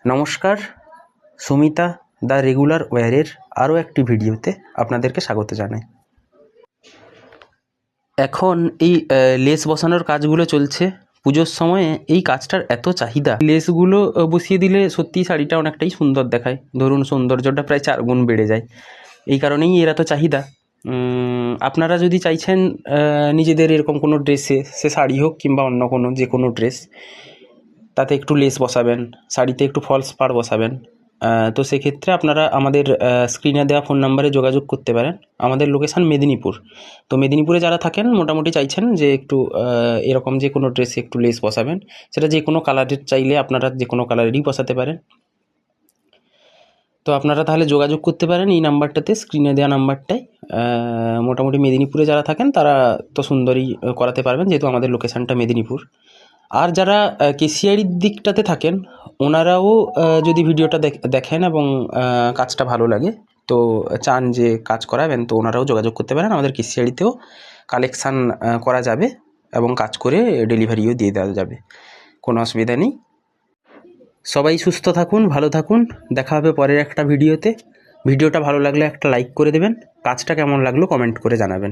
নমস্কার, Sumita the regular ওয়্যারের আরও একটি ভিডিওতে আপনাদেরকে স্বাগত জানাই। এখন এই লেস বসানোর কাজগুলো চলছে। পুজোর সময়ে এই কাজটার এত চাহিদা, লেসগুলো বসিয়ে দিলে সত্যিই শাড়িটা অনেকটাই সুন্দর দেখায়। ধরুন সৌন্দর্যটা প্রায় 4 গুণ বেড়ে যায়। এই কারণেই এর এত চাহিদা। আপনারা যদি চাইছেন নিজেদের এরকম কোনো ড্রেসে, সে শাড়ি হোক কিংবা অন্য কোনো যে কোনো ড্রেস, তাতে একটু লেস বসাবেন, শাড়িতে একটু ফলস পাড় বসাবেন, তো সেক্ষেত্রে আপনারা আমাদের স্ক্রিনে দেওয়া ফোন নাম্বারে যোগাযোগ করতে পারেন। আমাদের লোকেশান মেদিনীপুর। তো মেদিনীপুরে যারা থাকেন মোটামুটি চাইছেন যে একটু এরকম যে কোনো ড্রেসে একটু লেস বসাবেন, সেটা যে কোনো কালারের চাইলে আপনারা যে কোনো কালারেরই বসাতে পারেন। তো আপনারা তাহলে যোগাযোগ করতে পারেন এই নাম্বারটাতে, স্ক্রিনে দেওয়া নাম্বারটায়। মোটামুটি মেদিনীপুরে যারা থাকেন তারা তো সুন্দরই করাতে পারবেন, যেহেতু আমাদের লোকেশানটা মেদিনীপুর। আর যারা কেশিয়ারির দিকটাতে থাকেন, ওনারাও যদি ভিডিওটা দেখেন এবং কাজটা ভালো লাগে, তো চান যে কাজ করাবেন, তো ওনারাও যোগাযোগ করতে পারেন। আমাদের কেশিয়ারিতেও কালেকশান করা যাবে এবং কাজ করে ডেলিভারিও দিয়ে দেওয়া যাবে, কোনো অসুবিধা নেই। সবাই সুস্থ থাকুন, ভালো থাকুন। দেখা হবে পরের একটা ভিডিওতে। ভিডিওটা ভালো লাগলে একটা লাইক করে দেবেন। কাজটা কেমন লাগলো কমেন্ট করে জানাবেন।